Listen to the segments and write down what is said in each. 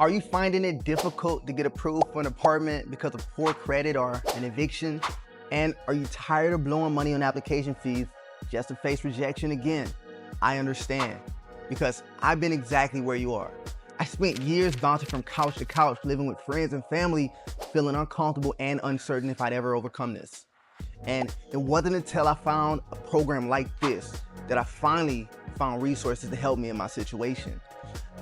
Are you finding it difficult to get approved for an apartment because of poor credit or an eviction? And are you tired of blowing money on application fees just to face rejection again? I understand, because I've been exactly where you are. I spent years bouncing from couch to couch, living with friends and family, feeling uncomfortable and uncertain if I'd ever overcome this. And it wasn't until I found a program like this that I finally found resources to help me in my situation.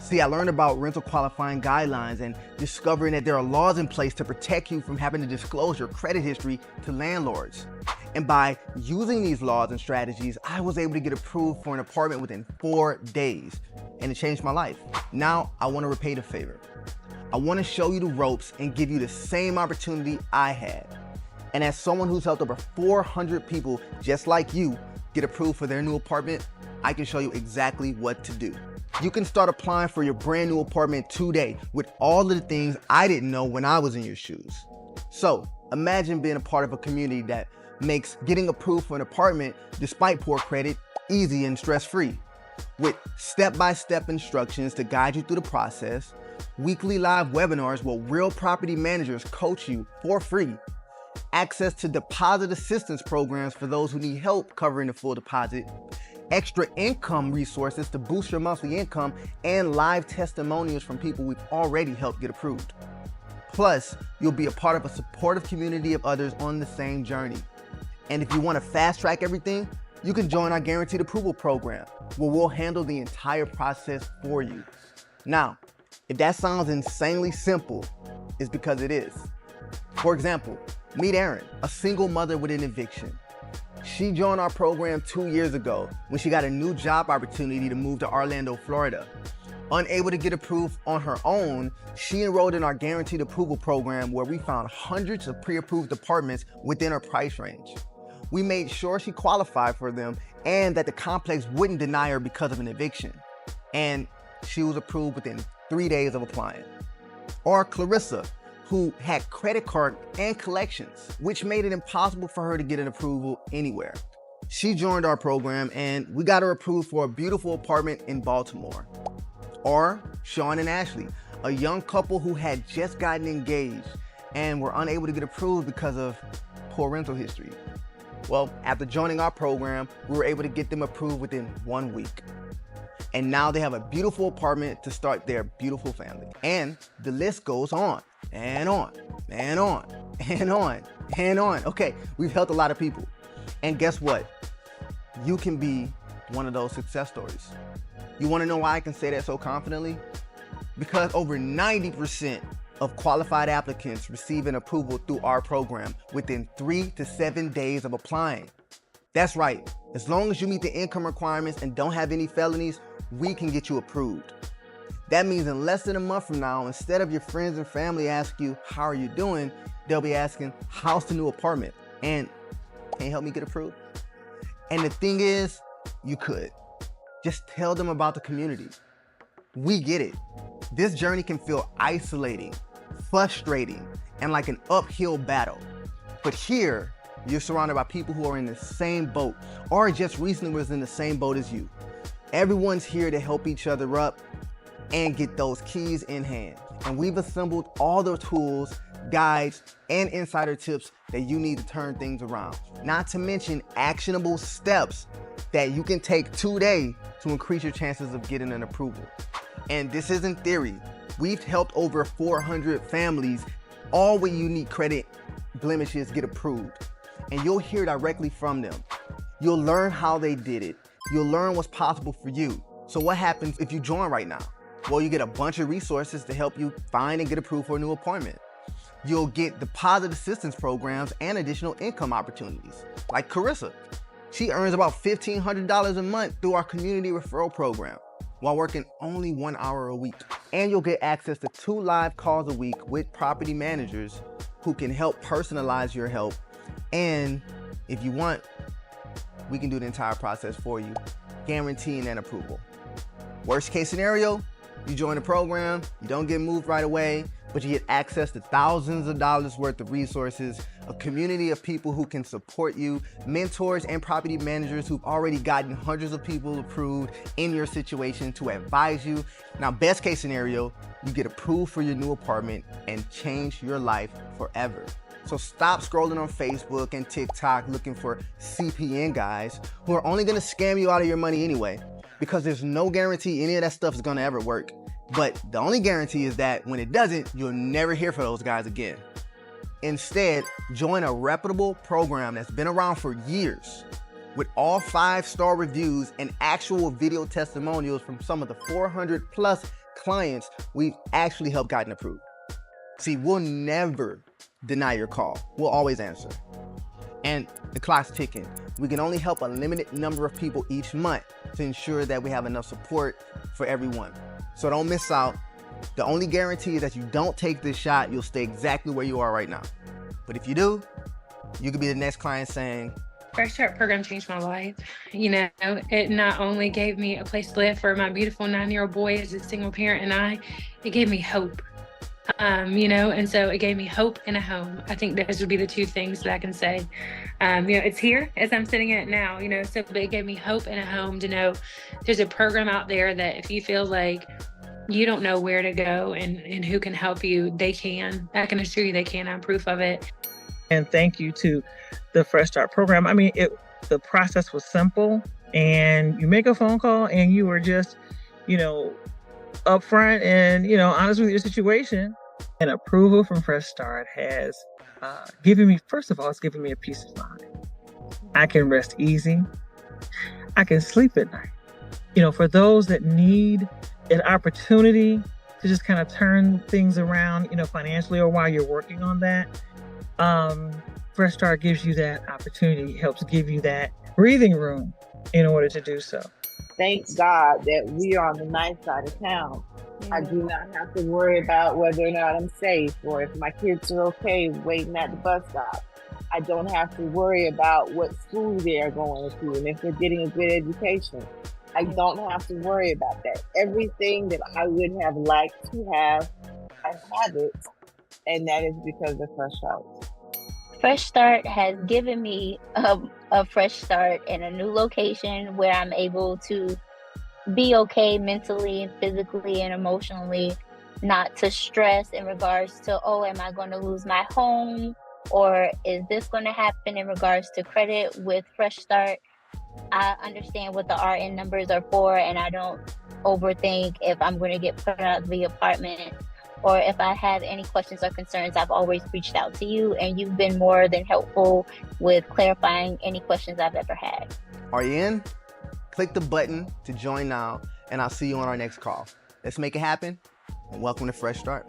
See, I learned about rental qualifying guidelines and discovering that there are laws in place to protect you from having to disclose your credit history to landlords. And by using these laws and strategies, I was able to get approved for an apartment within 4 days, and it changed my life. Now, I want to repay the favor. I want to show you the ropes and give you the same opportunity I had. And as someone who's helped over 400 people just like you get approved for their new apartment, I can show you exactly what to do. You can start applying for your brand new apartment today with all of the things I didn't know when I was in your shoes. So imagine being a part of a community that makes getting approved for an apartment despite poor credit easy and stress-free. With step-by-step instructions to guide you through the process, weekly live webinars where real property managers coach you for free, access to deposit assistance programs for those who need help covering the full deposit, extra income resources to boost your monthly income, and live testimonials from people we've already helped get approved. Plus, you'll be a part of a supportive community of others on the same journey. And if you want to fast track everything, you can join our Guaranteed Approval program, where we'll handle the entire process for you. Now, if that sounds insanely simple, it's because it is. For example, meet Erin, a single mother with an eviction. She joined our program 2 years ago when she got a new job opportunity to move to Orlando, Florida. Unable to get approved on her own, she enrolled in our Guaranteed Approval program, where we found hundreds of pre-approved apartments within her price range. We made sure she qualified for them and that the complex wouldn't deny her because of an eviction. And she was approved within 3 days of applying. Or Clarissa, who had credit card and collections, which made it impossible for her to get an approval anywhere. She joined our program and we got her approved for a beautiful apartment in Baltimore. Or Sean and Ashley, a young couple who had just gotten engaged and were unable to get approved because of poor rental history. Well, after joining our program, we were able to get them approved within 1 week. And now they have a beautiful apartment to start their beautiful family. And the list goes on and on and on and on and on. Okay, we've helped a lot of people. And guess what? You can be one of those success stories. You want to know why I can say that so confidently? Because over 90% of qualified applicants receive an approval through our program within 3 to 7 days of applying. That's right. As long as you meet the income requirements and don't have any felonies, we can get you approved. That means in less than a month from now, instead of your friends and family ask you, how are you doing? They'll be asking, how's the new apartment? And can you help me get approved? And the thing is, you could. Just tell them about the community. We get it. This journey can feel isolating, frustrating, and like an uphill battle. But here, you're surrounded by people who are in the same boat or just recently was in the same boat as you. Everyone's here to help each other up and get those keys in hand. And we've assembled all the tools, guides, and insider tips that you need to turn things around. Not to mention actionable steps that you can take today to increase your chances of getting an approval. And this isn't theory. We've helped over 400 families, all with unique credit blemishes, get approved. And you'll hear directly from them. You'll learn how they did it. You'll learn what's possible for you. So what happens if you join right now? Well, you get a bunch of resources to help you find and get approved for a new apartment. You'll get deposit assistance programs and additional income opportunities, like Carissa. She earns about $1,500 a month through our community referral program while working only 1 hour a week. And you'll get access to 2 live calls a week with property managers who can help personalize your help. And if you want, we can do the entire process for you, guaranteeing an approval. Worst case scenario, You join the program, you don't get moved right away, but you get access to thousands of dollars worth of resources, a community of people who can support you, mentors and property managers who've already gotten hundreds of people approved in your situation to advise you. Now, best case scenario, you get approved for your new apartment and change your life forever. So stop scrolling on Facebook and TikTok looking for CPN guys who are only gonna scam you out of your money anyway, because there's no guarantee any of that stuff is gonna ever work. But the only guarantee is that when it doesn't, you'll never hear from those guys again. Instead, join a reputable program that's been around for years with all 5-star reviews and actual video testimonials from some of the 400 plus clients we've actually helped gotten approved. See, we'll never deny your call. We'll always answer. And the clock's ticking. We can only help a limited number of people each month to ensure that we have enough support for everyone. So don't miss out. The only guarantee is that you don't take this shot, you'll stay exactly where you are right now. But if you do, you could be the next client saying, Fresh Start program changed my life. You know, it not only gave me a place to live for my beautiful 9-year-old boy as a single parent and it gave me hope. You know, and so it gave me hope and a home. I think those would be the two things that I can say. You know, it's here as I'm sitting in it now, you know, so but it gave me hope and a home to know there's a program out there that if you feel like you don't know where to go and who can help you, they can. I can assure you they can. I'm proof of it. And thank you to the Fresh Start program. I mean, the process was simple, and you make a phone call and you were just, you know, upfront and, you know, honest with your situation. And approval from Fresh Start has given me, first of all, it's given me a peace of mind. I can rest easy. I can sleep at night. You know, for those that need an opportunity to just kind of turn things around, you know, financially, or while you're working on that, Fresh Start gives you that opportunity, helps give you that breathing room in order to do so. Thank God that we are on the nice side of town. I do not have to worry about whether or not I'm safe or if my kids are okay waiting at the bus stop. I don't have to worry about what school they're going to and if they're getting a good education. I don't have to worry about that. Everything that I would have liked to have, I have it, and that is because of Fresh Start. Fresh Start has given me a fresh start in a new location where I'm able to be okay mentally, physically, and emotionally, not to stress in regards to, oh, am I going to lose my home? Or is this going to happen in regards to credit? With Fresh Start, I understand what the RN numbers are for, and I don't overthink if I'm going to get put out of the apartment. Or if I have any questions or concerns, I've always reached out to you, and you've been more than helpful with clarifying any questions I've ever had. are you in? Click the button to join now, and I'll see you on our next call. Let's make it happen, and welcome to Fresh Start.